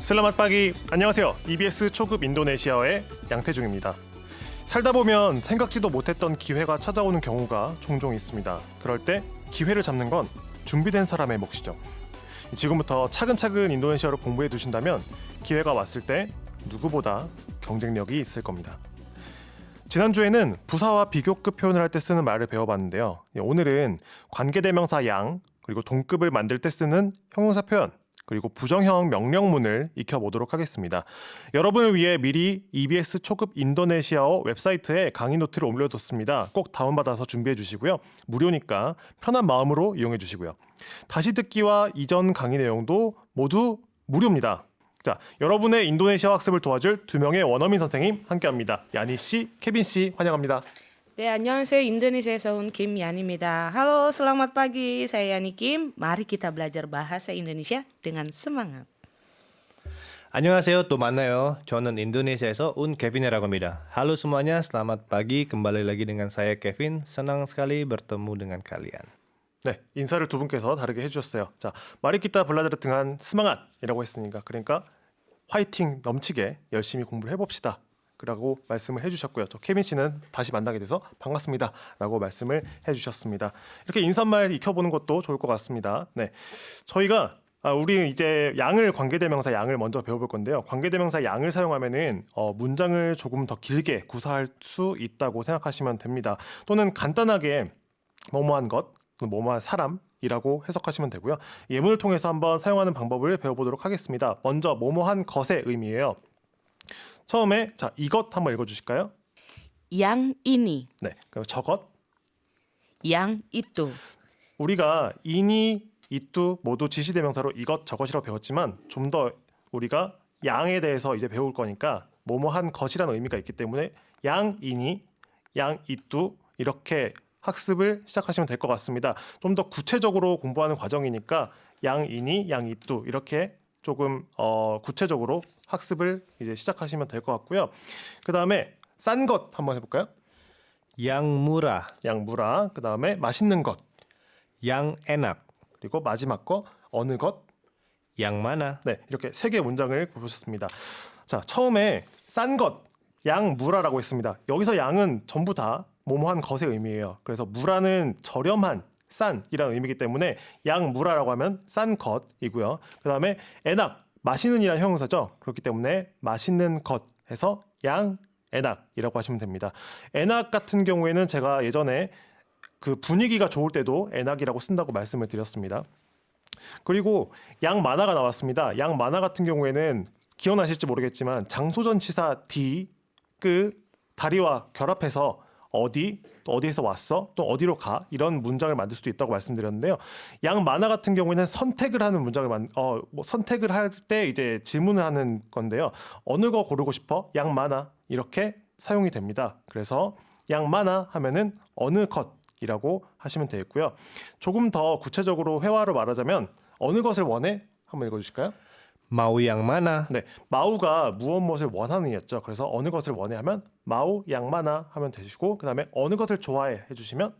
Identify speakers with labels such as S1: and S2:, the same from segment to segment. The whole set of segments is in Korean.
S1: 슬라맛 빠기 안녕하세요. EBS 초급 인도네시아어의 양태중입니다. 살다 보면 생각지도 못했던 기회가 찾아오는 경우가 종종 있습니다. 그럴 때 기회를 잡는 건 준비된 사람의 몫이죠. 지금부터 차근차근 인도네시아어를 공부해 두신다면 기회가 왔을 때 누구보다 경쟁력이 있을 겁니다. 지난주에는 부사와 비교급 표현을 할 때 쓰는 말을 배워봤는데요. 오늘은 관계대명사 양, 그리고 동급을 만들 때 쓰는 형용사 표현, 그리고 부정형 명령문을 익혀보도록 하겠습니다. 여러분을 위해 미리 EBS 초급 인도네시아어 웹사이트에 강의 노트를 올려뒀습니다. 꼭 다운받아서 준비해 주시고요. 무료니까 편한 마음으로 이용해 주시고요. 다시 듣기와 이전 강의 내용도 모두 무료입니다. 자, 여러분의 인도네시아 학습을 도와줄 두 명의 원어민 선생님 함께합니다. 야니 씨, 케빈 씨 환영합니다.
S2: 네, 안녕하세요. 인도네시아에서 온 김야니입니다. Halo, selamat pagi. Saya Yani Kim. Mari kita belajar bahasa Indonesia dengan semangat.
S3: 안녕하세요. 또 만나요. 저는 인도네시아에서 온 케빈이라고 합니다. Halo semuanya, selamat pagi. Kembali lagi dengan saya Kevin. Senang sekali bertemu dengan kalian.
S1: 네, 인사를 두 분께서 다르게 해주셨어요. 자, 마리키타 블라자르 등한 스망앗이라고 했으니까 그러니까 화이팅 넘치게 열심히 공부를 해봅시다. 라고 말씀을 해주셨고요. 저 케빈 씨는 다시 만나게 돼서 반갑습니다. 라고 말씀을 해주셨습니다. 이렇게 인사말 익혀보는 것도 좋을 것 같습니다. 네, 저희가 우리 이제 양을 관계대명사 양을 먼저 배워볼 건데요. 관계대명사 양을 사용하면은 문장을 조금 더 길게 구사할 수 있다고 생각하시면 됩니다. 또는 간단하게 뭐뭐한 것, 뭐뭐한 사람이라고 해석하시면 되고요. 예문을 통해서 한번 사용하는 방법을 배워보도록 하겠습니다. 먼저 뭐뭐한 것의 의미예요. 처음에 자 이것 한번 읽어주실까요?
S2: Yang ini,
S1: 네, 그럼 저것.
S2: yang itu.
S1: 우리가 이니, 이뚜 모두 지시대명사로 이것, 저것이라고 배웠지만 좀 더 우리가 양에 대해서 이제 배울 거니까 뭐뭐한 것이라는 의미가 있기 때문에 양이니, 양이뚜 이렇게 학습을 시작하시면 될 것 같습니다. 좀 더 구체적으로 공부하는 과정이니까 양이니, 양이뚜 이렇게 조금 구체적으로 학습을 이제 시작하시면 될 것 같고요. 그 다음에 싼 것 한번 해볼까요?
S3: Yang murah,
S1: 양무라. 그 다음에 맛있는 것.
S3: yang enak,
S1: 그리고 마지막 거 어느 것.
S3: yang mana.
S1: 네, 이렇게 세 개의 문장을 보셨습니다. 자, 처음에 싼 것, 양무라라고 했습니다. 여기서 양은 전부 다 뭐뭐한 것의 의미예요. 그래서 무라는 저렴한, 싼이라는 의미이기 때문에 양무라라고 하면 싼 것이고요. 그 다음에 에낙, 마시는이라는 형용사죠. 그렇기 때문에 맛있는 것에서 양에낙이라고 하시면 됩니다. 에낙 같은 경우에는 제가 예전에 그 분위기가 좋을 때도 에낙이라고 쓴다고 말씀을 드렸습니다. 그리고 양마나가 나왔습니다. 양마나 같은 경우에는 기억나실지 모르겠지만 장소전치사 디, 그 다리와 결합해서 어디, 또 어디에서 왔어, 또 어디로 가 이런 문장을 만들 수도 있다고 말씀드렸는데요. 양마나 같은 경우에는 선택을 하는 문장을 선택을 할 때 이제 질문을 하는 건데요. 어느 거 고르고 싶어? 양마나 이렇게 사용이 됩니다. 그래서 양마나 하면은 어느 것이라고 하시면 되겠고요. 조금 더 구체적으로 회화로 말하자면 어느 것을 원해? 한번 읽어주실까요?
S3: Mau yang mana?
S1: 네, 마우가 무엇을 원하는이었죠. 그래서 어느 것을 원해 하면 마우 양마나 하면 되시고 그 다음에 어느 것을 좋아해 해주시면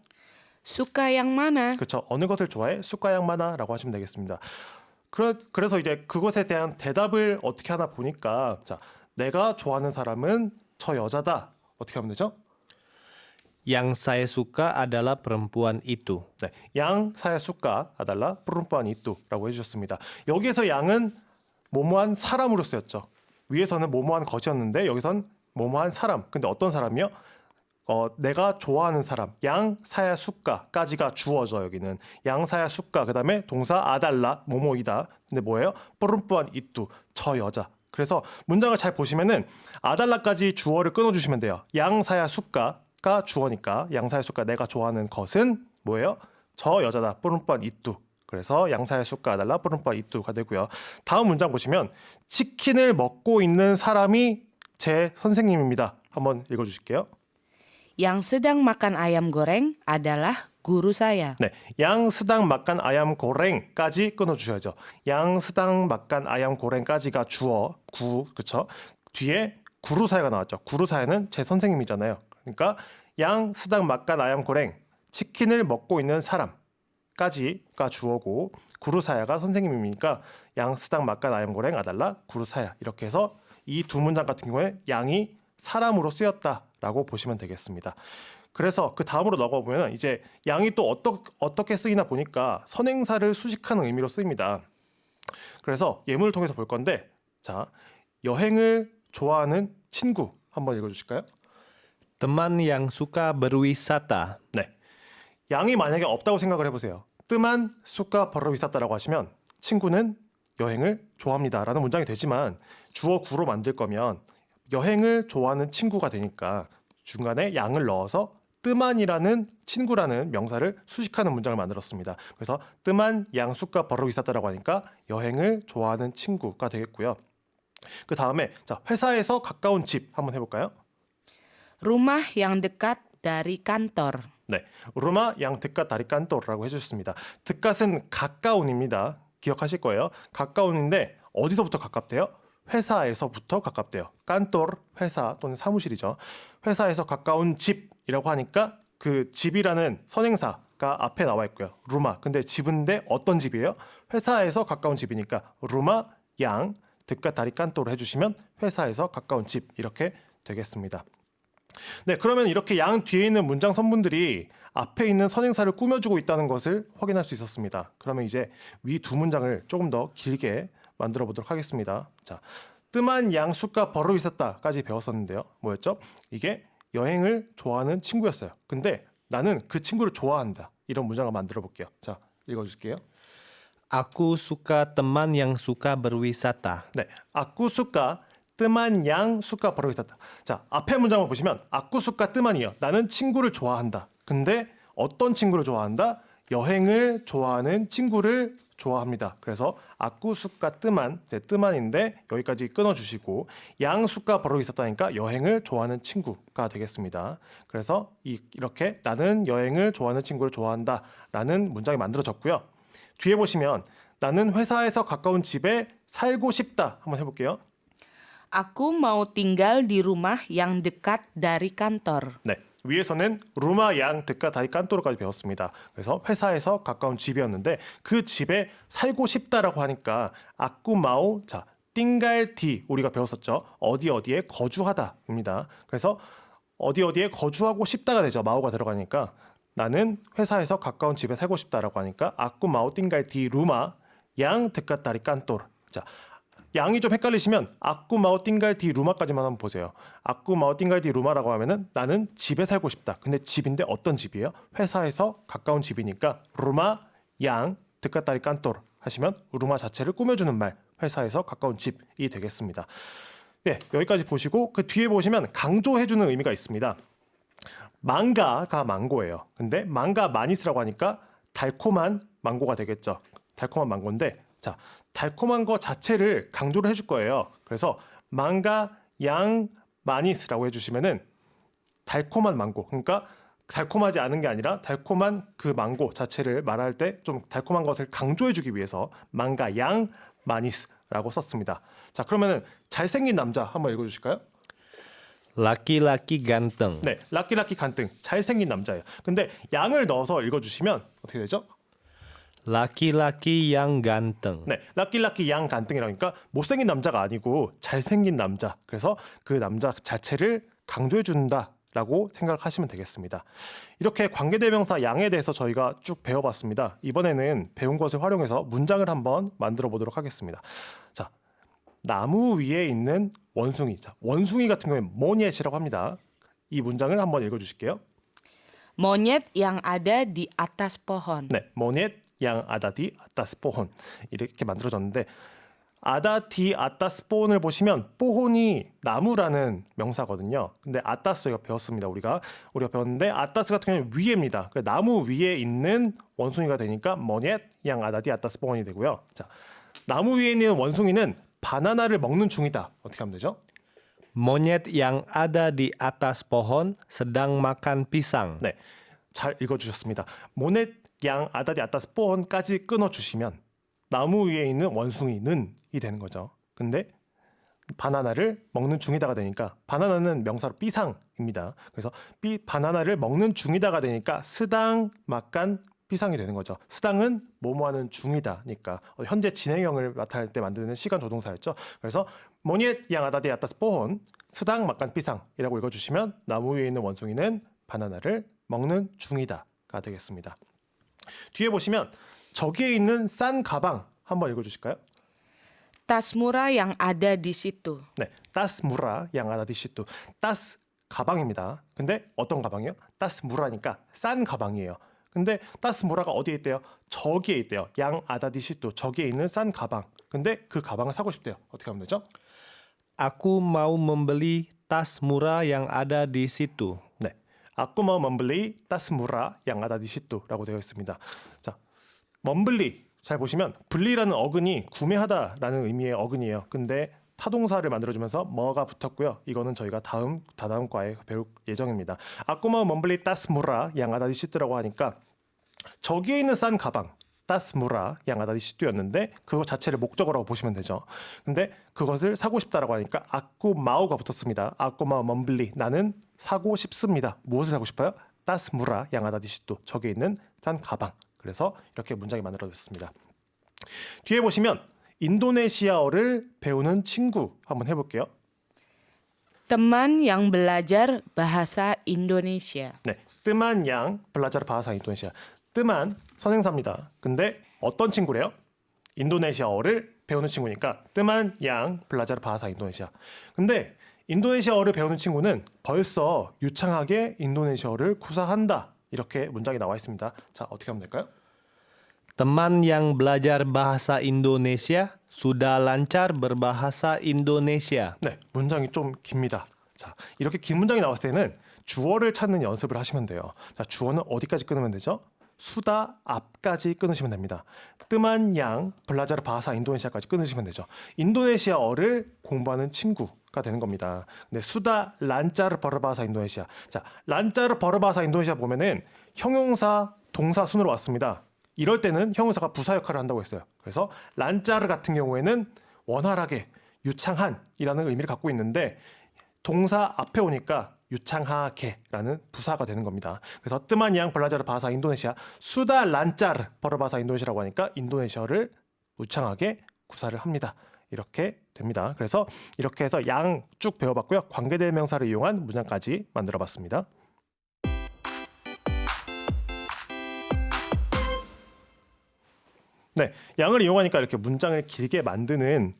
S2: Suka yang mana?
S1: 그렇죠. 어느 것을 좋아해? 수가 양마나라고 하시면 되겠습니다. 그래서 이제 그것에 대한 대답을 어떻게 하나 보니까 자, 내가 좋아하는 사람은 저 여자다. 어떻게 하면 되죠?
S3: Yang saya suka adalah perempuan itu.
S1: 네, 양 사야 수가 아달라 뿌rumpuan 이뚜라고 해주셨습니다. 여기에서 양은 뭐뭐한 사람으로 쓰였죠. 위에서는 뭐뭐한 것이었는데 여기선 뭐뭐한 사람. 근데 어떤 사람이요? 내가 좋아하는 사람. 양 사야 수가까지가 주어져. 여기는 양 사야 수가. 그다음에 동사 아달라 뭐뭐이다. 근데 뭐예요? 뿌rumpuan 이뚜 저 여자. 그래서 문장을 잘 보시면은 아달라까지 주어를 끊어주시면 돼요. 양 사야 수가가 주어니까 양 사야 수가 내가 좋아하는 것은 뭐예요? 저 여자다. 뿌rumpuan 이뚜. 그래서 양사야 수가 아달라 뿌rumpuan 이뚜가 되고요. 다음 문장 보시면 치킨을 먹고 있는 사람이 제 선생님입니다. 한번 읽어주실게요.
S2: Yang sedang makan ayam goreng adalah guru saya.
S1: 네, 양 스당 막간 아얌 고랭까지 끊어주셔야죠. 양 스당 막간 아얌 고랭까지가 주어 그쵸? 뒤에 구루사야가 나왔죠. 구루사야는 제 선생님이잖아요. 그러니까 양 스당 막간 아얌 고랭 치킨을 먹고 있는 사람. 까지가 주어고 구루사야가 선생님이니까 양 스당 막간 아염고랭 아달라 구루사야 이렇게 해서 이 두 문장 같은 경우에 양이 사람으로 쓰였다라고 보시면 되겠습니다. 그래서 그 다음으로 넘어가 보면 이제 양이 또 어떻게 쓰이나 보니까 선행사를 수식하는 의미로 쓰입니다. 그래서 예문을 통해서 볼 건데 자 여행을 좋아하는 친구 한번 읽어주실까요?
S3: Teman yang suka berwisata.
S1: 네, 양이 만약에 없다고 생각을 해보세요. 뜸한 수가 버르비쌌다라고 하시면 친구는 여행을 좋아합니다라는 문장이 되지만 주어 구로 만들 거면 여행을 좋아하는 친구가 되니까 중간에 양을 넣어서 뜸한이라는 친구라는 명사를 수식하는 문장을 만들었습니다. 그래서 뜸한 양 수가 버르비쌌다라고 하니까 여행을 좋아하는 친구가 되겠고요. 그 다음에 자 회사에서 가까운 집 한번 해볼까요?
S2: Rumah yang dekat dari kantor.
S1: 네, 루마 양 득갓 다리 깐또라고 해주셨습니다. 득갓은 가까운입니다. 기억하실 거예요. 가까운인데 어디서부터 가깝대요? 회사에서부터 가깝대요. 깐또 회사 또는 사무실이죠. 회사에서 가까운 집이라고 하니까 그 집이라는 선행사가 앞에 나와 있고요. 루마. 근데 집인데 어떤 집이에요? 회사에서 가까운 집이니까 루마 양 득갓 다리 깐또로 해주시면 회사에서 가까운 집 이렇게 되겠습니다. 네, 그러면 이렇게 양 뒤에 있는 문장 선분들이 앞에 있는 선행사를 꾸며주고 있다는 것을 확인할 수 있었습니다. 그러면 이제 위 두 문장을 조금 더 길게 만들어 보도록 하겠습니다. 자, 뜸한 양 수가 버릇 있었다까지 배웠었는데요. 뭐였죠? 이게 여행을 좋아하는 친구였어요. 근데 나는 그 친구를 좋아한다. 이런 문장을 만들어 볼게요. 자, 읽어줄게요.
S3: Aku suka teman yang suka berwisata.
S1: 네, 아쿠수가 뜸한 양 수가 버릇 있었다. 자, 앞에 문장을 보시면 아쿠수가 뜸한이요. 나는 친구를 좋아한다. 근데 어떤 친구를 좋아한다? 여행을 좋아하는 친구를 좋아합니다. 그래서 아쿠수가 뜸한, 네, 뜸한인데 여기까지 끊어주시고 양수가 버릇 있었다니까 여행을 좋아하는 친구가 되겠습니다. 그래서 이렇게 나는 여행을 좋아하는 친구를 좋아한다라는 문장이 만들어졌고요. 뒤에 보시면 나는 회사에서 가까운 집에 살고 싶다. 한번 해볼게요.
S2: Aku mau tinggal di rumah yang dekat dari kantor.
S1: 네, 위에서는 루마 양 득가 다이 깐토로까지 배웠습니다. 그래서 회사에서 가까운 집이었는데 그 집에 살고 싶다라고 하니까 아꾸마오 자 띵갈티 우리가 배웠었죠. 어디 어디에 거주하다입니다. 그래서 어디 어디에 거주하고 싶다가 되죠. 마오가 들어가니까 나는 회사에서 가까운 집에 살고 싶다라고 하니까 아꾸마오 띵갈티 루마 양 득가 다리 깐토르. 자. 양이 좀 헷갈리시면 아꾸마오 띵갈디 루마까지만 한번 보세요. 아꾸마오 띵갈디 루마라고 하면은 나는 집에 살고 싶다. 근데 집인데 어떤 집이에요? 회사에서 가까운 집이니까 루마 양 득가따리 깐토르 하시면 루마 자체를 꾸며주는 말 회사에서 가까운 집이 되겠습니다. 네, 여기까지 보시고 그 뒤에 보시면 강조해주는 의미가 있습니다. 망가가 망고예요. 근데 망가 마니스라고 하니까 달콤한 망고가 되겠죠. 달콤한 망고인데 자 달콤한 거 자체를 강조를 해줄 거예요. 그래서 망가 양 마니스라고 해주시면은 달콤한 망고. 그러니까 달콤하지 않은 게 아니라 달콤한 그 망고 자체를 말할 때 좀 달콤한 것을 강조해주기 위해서 망가 양 마니스라고 썼습니다. 자 그러면은 잘생긴 남자 한번 읽어주실까요?
S3: Laki-laki ganteng.
S1: 네, 라끼라끼 간등 잘생긴 남자예요. 근데 양을 넣어서 읽어주시면 어떻게 되죠?
S3: Laki-laki yang ganteng.
S1: 네, 락끼락끼 양 간등이라니까 못생긴 남자가 아니고 잘생긴 남자. 그래서 그 남자 자체를 강조해 준다라고 생각하시면 되겠습니다. 이렇게 관계대명사 양에 대해서 저희가 쭉 배워봤습니다. 이번에는 배운 것을 활용해서 문장을 한번 만들어 보도록 하겠습니다. 자, 나무 위에 있는 원숭이. 자, 원숭이 같은 경우에 모니엣이라고 합니다. 이 문장을 한번 읽어주실게요.
S2: Monyet yang ada di atas pohon.
S1: 네, 모니엣 양 아다디 아따스포혼 이렇게 만들어졌는데 아다디 아따스포혼을 보시면 뽀혼이 나무라는 명사거든요. 근데 아따스가 배웠습니다. 우리가 배웠는데 아따스 같은 경우는 위에입니다. 나무 위에 있는 원숭이가 되니까 모니엣 양 아다디 아따스포혼이 되고요. 자, 나무 위에 있는 원숭이는 바나나를 먹는 중이다. 어떻게 하면 되죠?
S3: Monyet yang ada di atas pohon sedang makan pisang.
S1: 네, 잘 읽어주셨습니다. 모넷 양 아다디 아따스 뽀원까지 끊어주시면 나무 위에 있는 원숭이는 이 되는 거죠. 근데 바나나를 먹는 중이다가 되니까 바나나는 명사로 삐상입니다. 그래서 바나나를 먹는 중이다가 되니까 스당 막간 비상이 되는 거죠. 쓰당은 뭐뭐하는 중이다니까 현재 진행형을 나타낼 때 만드는 시간 조동사였죠. 그래서 모니엣 양아다데 아따스 뽀혼 쓰당 막간 비상이라고 읽어주시면 나무 위에 있는 원숭이는 바나나를 먹는 중이다가 되겠습니다. 뒤에 보시면 저기에 있는 싼 가방 한번 읽어주실까요?
S2: Tas murah yang ada di situ.
S1: 네, 따스 무라 양아다디시뚜. 따스 가방입니다. 근데 어떤 가방이요? 따스 무라니까 싼 가방이에요. 근데 따스 무라가 어디에 있대요? 저기에 있대요. 양아다디시뚜. 저기에 있는 싼 가방. 근데 그 가방을 사고 싶대요. 어떻게 하면 되죠?
S3: Aku mau membeli tas murah yang ada di situ.
S1: 네, 아꾸마 멈블리 따스 무라 양아다디시뚜라고 되어 있습니다. 자, 멈블리 잘 보시면 분리라는 어근이 구매하다라는 의미의 어근이에요. 근데 타동사를 만들어주면서 뭐가 붙었고요. 이거는 저희가 다다음 과에 배울 예정입니다. 아꾸마 멈블리 따스 무라 양아다디시뚜라고 하니까 저기에 있는 싼 가방 따스 무라 양아다디시뚜였는데 그거 자체를 목적어라고 보시면 되죠. 근데 그것을 사고 싶다라고 하니까 아꾸마우가 붙었습니다. 아꾸마우 멈블리 나는 사고 싶습니다. 무엇을 사고 싶어요? 따스 무라 양아다디시뚜 저기에 있는 싼 가방. 그래서 이렇게 문장이 만들어졌습니다. 뒤에 보시면 인도네시아어를 배우는 친구 한번 해볼게요.
S2: Teman yang belajar bahasa Indonesia.
S1: 네, 뜨만 양 블라자르 바하사 인도네시아. 뜨만 선행사입니다. 근데 어떤 친구래요? 인도네시아어를 배우는 친구니까 뜨만 양 블라자르 바하사 인도네시아. 근데 인도네시아어를 배우는 친구는 벌써 유창하게 인도네시아어를 구사한다. 이렇게 문장이 나와 있습니다. 자, 어떻게 하면 될까요?
S3: Teman yang belajar bahasa Indonesia sudah lancar berbahasa Indonesia.
S1: 네, 문장이 좀 깁니다. 자, 이렇게 긴 문장이 나왔을 때는 주어를 찾는 연습을 하시면 돼요. 자, 주어는 어디까지 끊으면 되죠? 수다 앞까지 끊으시면 됩니다. 뜸한 양 블라자르 바하사 인도네시아까지 끊으시면 되죠. 인도네시아어를 공부하는 친구가 되는 겁니다. 근데 수다 란짜르 버르바하사 인도네시아. 자, 란짜르 버르바하사 인도네시아 보면은 형용사 동사 순으로 왔습니다. 이럴 때는 형용사가 부사 역할을 한다고 했어요. 그래서 란짜르 같은 경우에는 원활하게 유창한이라는 의미를 갖고 있는데 동사 앞에 오니까 유창하게라는 부사가 되는 겁니다. 그래서 뜨마니앙 블라자르 바사 인도네시아 수다 란짜르 버르바사 인도네시아라고 하니까 인도네시아를 유창하게 구사를 합니다. 이렇게 됩니다. 그래서 이렇게 해서 양 쭉 배워봤고요. 관계대명사를 이용한 문장까지 만들어봤습니다. 네, 양을 이용하니까 이렇게 문장을 길게 만드는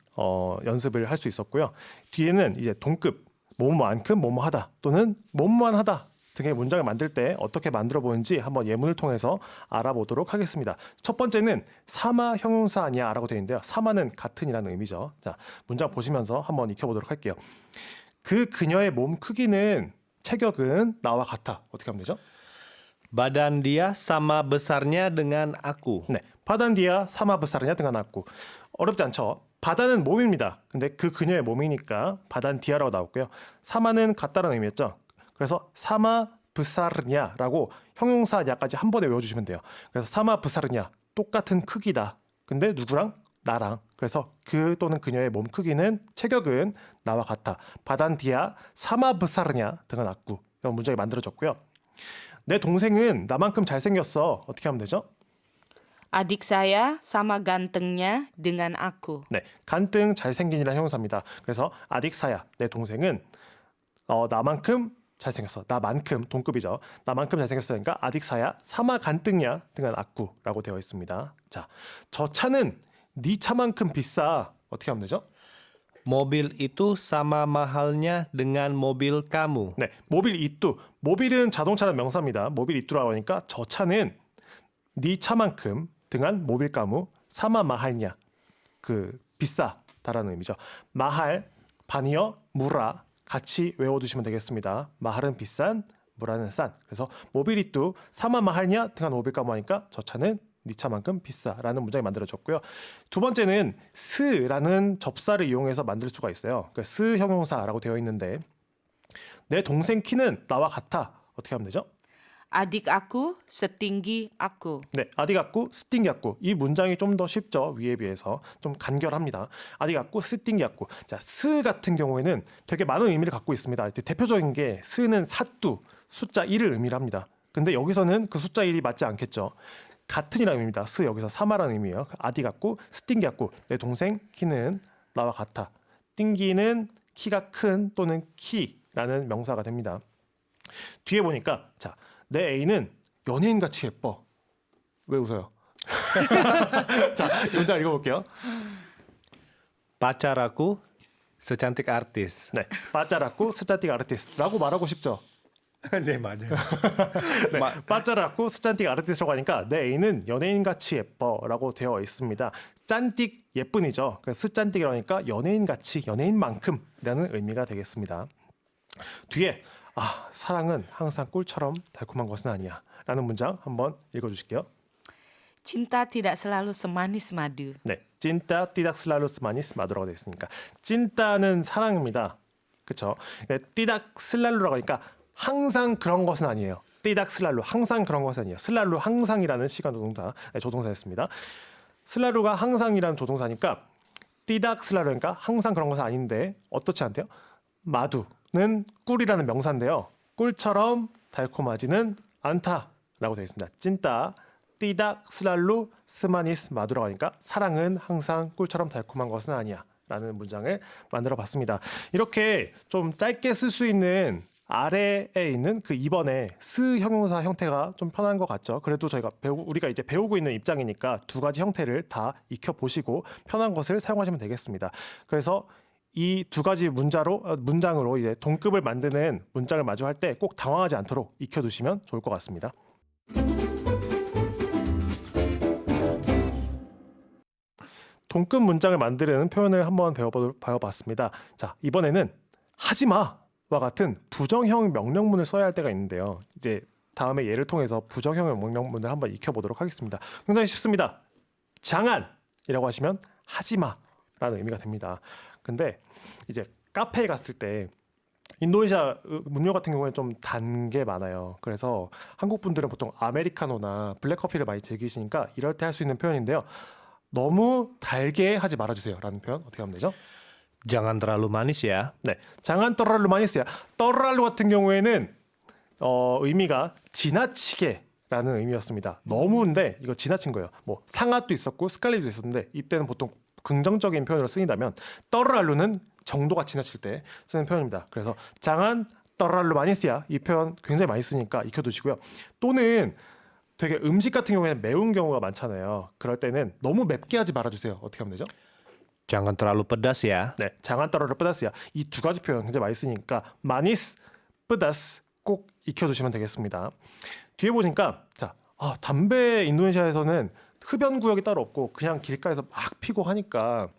S1: 연습을 할 수 있었고요. 뒤에는 이제 동급 뭐뭐만큼 뭐뭐하다 또는 뭐뭐한하다 등의 문장을 만들 때 어떻게 만들어 보는지 한번 예문을 통해서 알아보도록 하겠습니다. 첫 번째는 사마 형용사 아니야 라고 되어 있는데요. 사마는 같은이라는 의미죠. 자, 문장 보시면서 한번 익혀보도록 할게요. 그 그녀의 몸 크기는 체격은 나와 같아. 어떻게 하면 되죠?
S3: Badan dia sama besarnya dengan aku.
S1: 네, 바단디아 사마 브사르냐 등하났고 어렵지 않죠. 바다는 몸입니다. 근데 그 그녀의 몸이니까 바단디아라고 나왔고요. 사마는 같다라는 의미였죠. 그래서 사마 브사르냐라고 형용사 야까지 한 번에 외워주시면 돼요. 그래서 사마 브사르냐 똑같은 크기다. 근데 누구랑? 나랑. 그래서 그 또는 그녀의 몸 크기는 체격은 나와 같아. 바단디아 사마 브사르냐 등하났고 이런 문장이 만들어졌고요. 내 동생은 나만큼 잘생겼어. 어떻게 하면 되죠?
S2: Adik saya sama gantengnya dengan aku.
S1: 네, 간등 잘생긴이라는 형용사입니다. 그래서 아딕사야 내 동생은 나만큼 잘생겼어. 나만큼 동급이죠. 나만큼 잘생겼으니까 아딕사야 사마 간등야 등한 악구라고 되어 있습니다. 자, 저 차는 네 차만큼 비싸. 어떻게 하면 되죠?
S3: Mobil itu sama mahalnya dengan mobil kamu.
S1: 네, 모빌 이뚜. 모빌은 자동차라는 명사입니다. 모빌 이뚜라고 하니까 저 차는 네 차만큼 등한 모빌 가무 사마 마할냐 그 비싸다라는 의미죠. 마할 반이어 무라 같이 외워두시면 되겠습니다. 마할은 비싼, 무라는 싼. 그래서 모빌이뚜 사마 마할냐 등한 모빌 가무 하니까 저 차는 네 차만큼 비싸라는 문장이 만들어졌고요. 두 번째는 스라는 접사를 이용해서 만들 수가 있어요. 그러니까 스 형용사라고 되어 있는데 내 동생 키는 나와 같아. 어떻게 하면 되죠?
S2: Adik aku setinggi aku.
S1: 네, 아디갖고 스팅기갖고 이 문장이 좀 더 쉽죠. 위에 비해서 좀 간결합니다. 아디갖고 스팅기갖고. 자, 스 같은 경우에는 되게 많은 의미를 갖고 있습니다. 대표적인 게 스는 사뚜 숫자 1을 의미를 합니다. 근데 여기서는 그 숫자 1이 맞지 않겠죠. 같은이라는 의미입니다. 스 여기서 사마라는 의미예요. 아디 같고 스팅기 같고 내 동생 키는 나와 같아. 띵기는 키가 큰 또는 키라는 명사가 됩니다. 뒤에 보니까 자, 내 애인은 연예인 같이 예뻐. 왜 웃어요? 자, 이 문장 읽어볼게요.
S3: Pacar aku secantik artis.
S1: 네, 빠짜라고 스잔틱 아르티스라고 말하고 싶죠.
S3: 네, 맞아요.
S1: 네, 빠짜라고 스잔틱 아르티스라고 하니까 내 애인은 연예인 같이 예뻐라고 되어 있습니다. 짠틱 예쁜이죠. 그래서 스짠틱이라니까 연예인 같이 연예인만큼이라는 의미가 되겠습니다. 뒤에 사랑은 항상 꿀처럼 달콤한 것은 아니야라는 문장 한번 읽어주실게요.
S2: Cinta tidak selalu semanis madu.
S1: 네, 찐따 띠닥 슬랄루스 마니스 마두라고 되어 있으니까 찐따는 사랑입니다. 그렇죠? 네, 띠닥 슬랄루라고 하니까 항상 그런 것은 아니에요. 띠닥 슬랄루 항상 그런 것은 아니에요. 슬랄루 항상이라는 시간 조동사, 조동사였습니다. 슬랄루가 항상이라는 조동사니까 띠닥 슬랄루니까 항상 그런 것은 아닌데 어떻지 않대요? 마두는 꿀이라는 명사인데요. 꿀처럼 달콤하지는 않다라고 되어 있습니다. 찐따 띠닥 슬랄루 스마니스 마두라고 하니까 사랑은 항상 꿀처럼 달콤한 것은 아니야 라는 문장을 만들어 봤습니다. 이렇게 좀 짧게 쓸 수 있는 아래에 있는 그 2번의 스 형용사 형태가 좀 편한 것 같죠. 그래도 저희가 우리가 이제 배우고 있는 입장이니까 두 가지 형태를 다 익혀보시고 편한 것을 사용하시면 되겠습니다. 그래서 이 두 가지 문장으로 이제 동급을 만드는 문장을 마주할 때 꼭 당황하지 않도록 익혀두시면 좋을 것 같습니다. 동급 문장을 만드는 표현을 한번 배워봤습니다. 자, 이번에는 하지마와 같은 부정형 명령문을 써야 할 때가 있는데요. 이제 다음에 예를 통해서 부정형 명령문을 한번 익혀보도록 하겠습니다. 굉장히 쉽습니다. 장안이라고 하시면 하지마라는 의미가 됩니다. 근데 이제 카페에 갔을 때 인도네시아 음료 같은 경우에 좀 단 게 많아요. 그래서 한국 분들은 보통 아메리카노나 블랙커피를 많이 즐기시니까 이럴 때 할 수 있는 표현인데요. 너무 달게 하지 말아주세요 라는 표현 어떻게 하면 되죠?
S3: Jangan terlalu manis ya.
S1: 네, 장안 떠랄루 마니스야. 떠랄루 같은 경우에는 의미가 지나치게 라는 의미였습니다. 너무인데 이거 지나친 거예요. 뭐 상아도 있었고 스칼리도 있었는데 이때는 보통 긍정적인 표현으로 쓰인다면 떠랄루는 정도가 지나칠 때 쓰는 표현입니다. 그래서 장안 떠랄루 마니스야 이 표현 굉장히 많이 쓰니까 익혀두시고요. 또는 되게 음식 같은 경우에는 매운 경우가 많잖아요. 그럴 때는 너무 맵게 하지 말아주세요. 어떻게 하면 되죠?
S3: Jangan terlalu pedas ya.
S1: 네, 장안 떨어르 뿌다스야. 이 두 가지 표현 굉장히 많이 쓰니까 마니스, 뿌다스 꼭 익혀두시면 되겠습니다. 뒤에 보니까 자, 담배 인도네시아에서는 흡연 구역이 따로 없고 그냥 길가에서 막 피고 하니까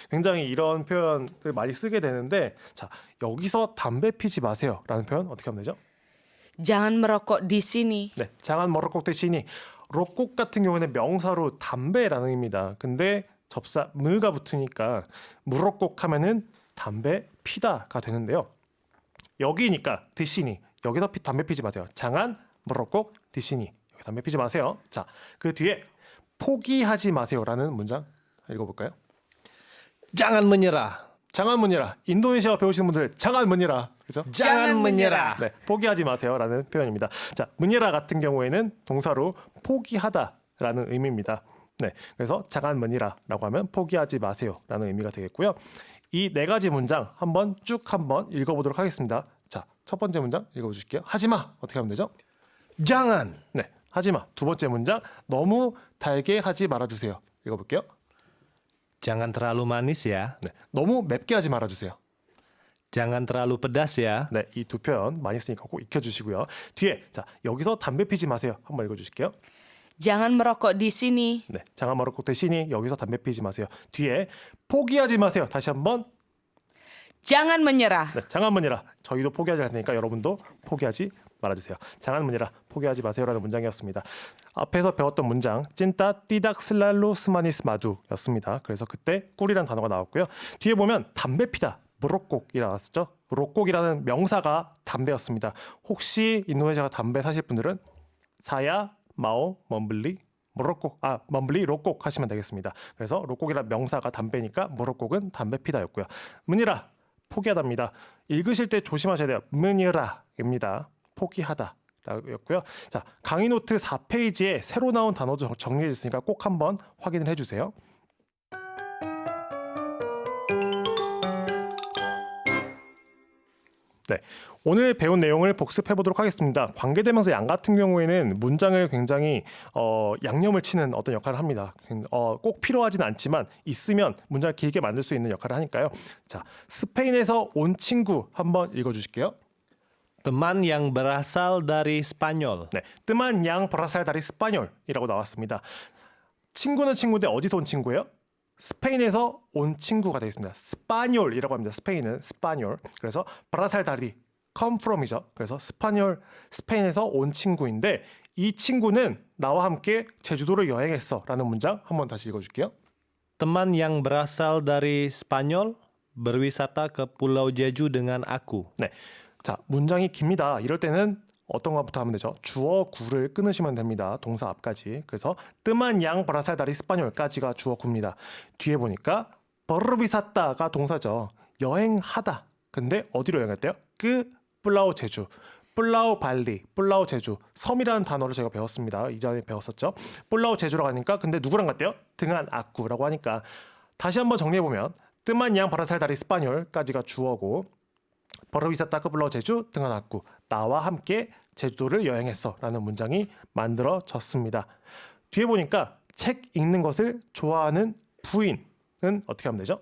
S1: 굉장히 이런 표현을 많이 쓰게 되는데 자, 여기서 담배 피지 마세요라는 표현 어떻게 하면 되죠?
S2: Jangan merokok di sini.
S1: 네, 장안 머럭곡 대신이 록곡 같은 경우에는 명사로 담배라는 의미입니다. 근데 접사 무가 붙으니까 무럭곡 하면은 담배 피다가 되는데요. 여기니까 드시니 여기서 담배 피지 마세요. 장안 무럭곡 드시니 여기 담배 피지 마세요. 자, 그 뒤에 포기하지 마세요라는 문장 읽어볼까요?
S3: Jangan menyerah.
S1: 장안 문이라 인도네시아 배우시는 분들 장안 문이라 그죠?
S3: Jangan menyerah.
S1: 네, 포기하지 마세요라는 표현입니다. 자, 문이라 같은 경우에는 동사로 포기하다라는 의미입니다. 네, 그래서 장안 문이라라고 하면 포기하지 마세요라는 의미가 되겠고요. 이 네 가지 문장 한번 읽어보도록 하겠습니다. 자, 첫 번째 문장 읽어주실게요. 하지마 어떻게 하면 되죠?
S3: Jangan.
S1: 네, 하지마. 두 번째 문장 너무 달게 하지 말아주세요. 읽어볼게요.
S3: Jangan terlalu manis ya.
S1: 네, 너무 맵게 하지 말아주세요.
S3: Jangan terlalu pedas ya.
S1: 네, 이 두 표현 많이 쓰니까 꼭 익혀주시고요. 뒤에 자, 여기서 담배 피지 마세요. 한번 읽어주실게요.
S2: Jangan merokok di sini.
S1: 네, 장안 머럭곡 대신이 여기서 담배 피지 마세요. 뒤에 포기하지 마세요. 다시 한번
S2: Jangan menyerah.
S1: 네, 장안문이라 저희도 포기하지 않을 테니까 여러분도 포기하지 말아주세요. 장안문이라 포기하지 마세요라는 문장이었습니다. 앞에서 배웠던 문장 찐따 띠닥 슬랄루 스마니스 마두였습니다. 그래서 그때 꿀이라는 단어가 나왔고요. 뒤에 보면 담배 피다 무럭곡이 나왔죠. 무럭곡이라는 명사가 담배였습니다. 혹시 인도네시아 담배 사실 분들은 사야 마오 멈블리 멈블리 록곡 하시면 되겠습니다. 그래서 록곡이라는 명사가 담배니까 무럭곡은 담배 피다였고요. 문이라 포기하다입니다. 읽으실 때 조심하셔야 돼요. 문이라입니다. 포기하다 라고였고요. 자, 강의 노트 4페이지에 새로 나온 단어도 정리해 줬으니까 꼭 한번 확인을 해 주세요. 네, 오늘 배운 내용을 복습해 보도록 하겠습니다. 관계대명사 양 같은 경우에는 문장을 굉장히 양념을 치는 어떤 역할을 합니다. 꼭 필요하진 않지만 있으면 문장을 길게 만들 수 있는 역할을 하니까요. 자, 스페인에서 온 친구 한번 읽어주실게요.
S3: Teman yang berasal dari Spanyol.
S1: 네, 뜨만 양 브라살 다리 스파뇰이라고 나왔습니다. 친구는 친구인데 어디서 온 친구예요? 스페인에서 온 친구가 되겠습니다. 스파뇰이라고 합니다. 스페인은 스파뇰. 그래서 브라살 다리 come from이죠. 그래서 스페인에서 온 친구인데 이 친구는 나와 함께 제주도를 여행했어라는 문장 한번 다시 읽어줄게요.
S3: Teman yang berasal dari Spanyol berwisata ke Pulau Jeju dengan aku.
S1: 네, 자 문장이 깁니다. 이럴 때는 어떤 것부터 하면 되죠? 주어 구를 끊으시면 됩니다. 동사 앞까지. 그래서 뜨만 양 브라살 다리 스파뇰까지가 주어 구입니다. 뒤에 보니까 버르비사따가 동사죠. 여행하다. 근데 어디로 여행했대요? 플라우 제주. 플라우 발리, 플라우 제주. 섬이라는 단어를 제가 배웠습니다. 이전에 배웠었죠. 플라우 제주로 가니까 근데 누구랑 갔대요? 등한 아쿠라고 하니까 다시 한번 정리해보면 뜨만 양 브라살 다리 스파뇰까지가 주어고 버르비사따 플라우 제주 등한 아쿠. 나와 함께 제주도를 여행했어 라는 문장이 만들어졌습니다. 뒤에 보니까 책 읽는 것을 좋아하는 부인은 어떻게 하면 되죠?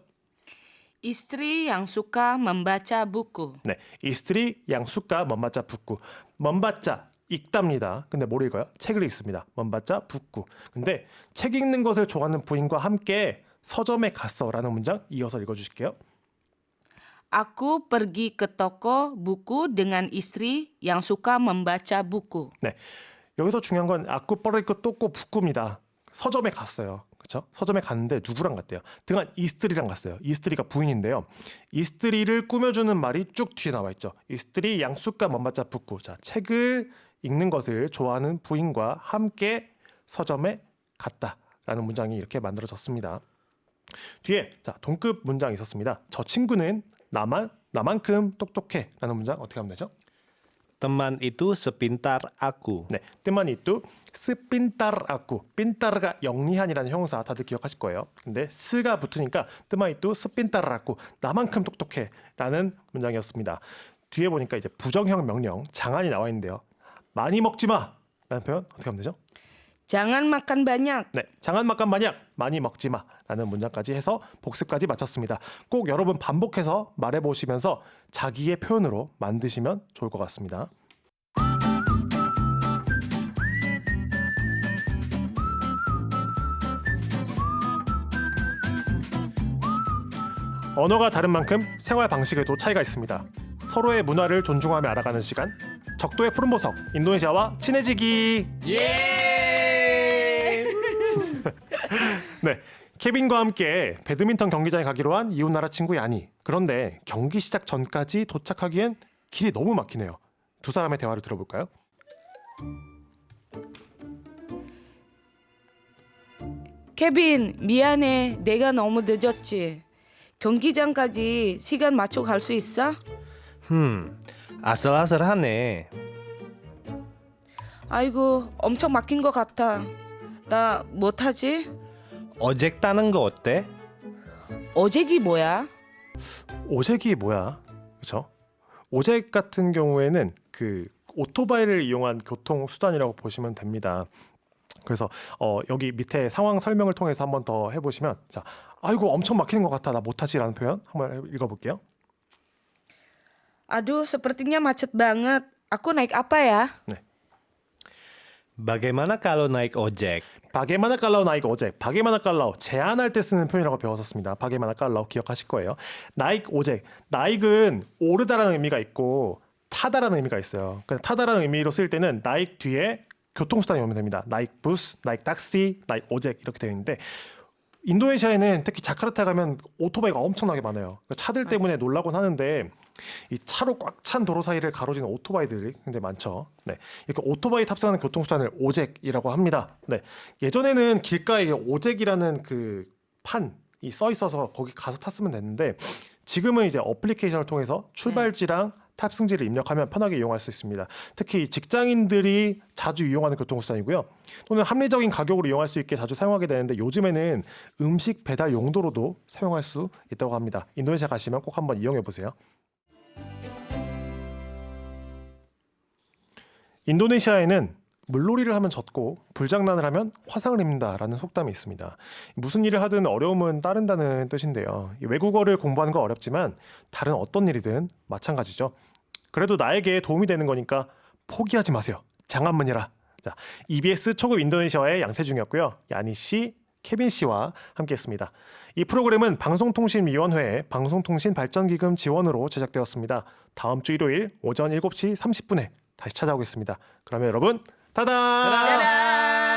S2: Istri yang suka membaca buku.
S1: 네, 이스트리 양수가 먼바짜 북구. 먼바짜 읽답니다. 근데 뭘 읽어요? 책을 읽습니다. 먼바짜 북구. 근데 책 읽는 것을 좋아하는 부인과 함께 서점에 갔어 라는 문장 이어서 읽어주실게요.
S2: Aku pergi ke toko buku dengan istri yang suka membaca buku.
S1: 네, 여기서 중요한 건 아쿠 뻐르이코 또꼬 북구입니다. 서점에 갔어요. 그렇죠? 서점에 갔는데 누구랑 갔대요? 등한 이스트리랑 갔어요. 이스트리가 부인인데요. 이스트리를 꾸며주는 말이 쭉 뒤에 나와 있죠. 이스트리 양수가 먼바짜 북구. 자, 책을 읽는 것을 좋아하는 부인과 함께 서점에 갔다라는 문장이 이렇게 만들어졌습니다. 뒤에 자 동급 문장이 있었습니다. 저 친구는 나만큼 똑똑해라는 문장 어떻게 하면 되죠?
S3: Teman itu sepintar aku.
S1: 네, 뜻만 있도 스핀타르아쿠. 핀타르가 영리한이라는 형사 다들 기억하실 거예요. 근데 스가 붙으니까 뜻만 있도 스핀타르아쿠. 나만큼 똑똑해라는 문장이었습니다. 뒤에 보니까 이제 부정형 명령 장안이 나와 있는데요. 많이 먹지 마라는 표현 어떻게 하면 되죠?
S2: Jangan makan banyak.
S1: 네, 장안 막간 만약 많이 먹지 마라는 문장까지 해서 복습까지 마쳤습니다. 꼭 여러분 반복해서 말해보시면서 자기의 표현으로 만드시면 좋을 것 같습니다. 언어가 다른 만큼 생활 방식에도 차이가 있습니다. 서로의 문화를 존중하며 알아가는 시간. 적도의 푸른 보석 인도네시아와 친해지기. 네, 케빈과 함께 배드민턴 경기장에 가기로 한 이웃나라 친구 야니. 그런데 경기 시작 전까지 도착하기엔 길이 너무 막히네요. 두 사람의 대화를 들어볼까요?
S2: 케빈, 미안해. 내가 너무 늦었지. 경기장까지 시간 맞춰 갈 수 있어?
S3: 아슬아슬하네.
S2: 아이고, 엄청 막힌 것 같아. 나 못하지?
S3: 어젝 따는 거 어때?
S2: 어제기 뭐야?
S1: 오젝이 뭐야? 그렇죠? 오젝 같은 경우에는 그 오토바이를 이용한 교통 수단이라고 보시면 됩니다. 그래서 여기 밑에 상황 설명을 통해서 한번 더 해보시면 자, 아이고 엄청 막히는 것 같아 나 못하지라는 표현 한번 읽어볼게요.
S2: Aduh, sepertinya macet banget. Aku naik apa ya?
S1: 네,
S3: Bagaimana kalau naik ojek?
S1: 바게마나 깔라우 나이크 오젝, 바게마나 깔라우 제한할 때 쓰는 표현이라고 배웠었습니다. 바게마나 깔라우 기억하실 거예요. 나이크 오젝, 나이크는 오르다라는 의미가 있고 타다라는 의미가 있어요. 그냥 타다라는 의미로 쓸 때는 나이크 뒤에 교통수단이 오면 됩니다. 나이크 부스, 나이크 택시, 나이크 오젝 이렇게 되어 있는데 인도네시아에는 특히 자카르타 가면 오토바이가 엄청나게 많아요. 차들 때문에 놀라곤 하는데 이 차로 꽉 찬 도로 사이를 가로지는 오토바이들이 굉장히 많죠. 네, 이렇게 오토바이 탑승하는 교통수단을 오젝이라고 합니다. 네, 예전에는 길가에 오젝이라는 그 판이 써 있어서 거기 가서 탔으면 됐는데 지금은 이제 어플리케이션을 통해서 출발지랑 탑승지를 입력하면 편하게 이용할 수 있습니다. 특히 직장인들이 자주 이용하는 교통수단이고요. 또는 합리적인 가격으로 이용할 수 있게 자주 사용하게 되는데 요즘에는 음식 배달 용도로도 사용할 수 있다고 합니다. 인도네시아 가시면 꼭 한번 이용해 보세요. 인도네시아에는 물놀이를 하면 젖고 불장난을 하면 화상을 입는다라는 속담이 있습니다. 무슨 일을 하든 어려움은 따른다는 뜻인데요. 외국어를 공부하는 건 어렵지만 다른 어떤 일이든 마찬가지죠. 그래도 나에게 도움이 되는 거니까 포기하지 마세요. 장한문이라. 자, EBS 초급 인도네시아의 양태중이었고요. 야니 씨, 케빈 씨와 함께했습니다. 이 프로그램은 방송통신위원회의 방송통신발전기금 지원으로 제작되었습니다. 다음 주 일요일 오전 7시 30분에 다시 찾아오겠습니다. 그러면 여러분, 따단!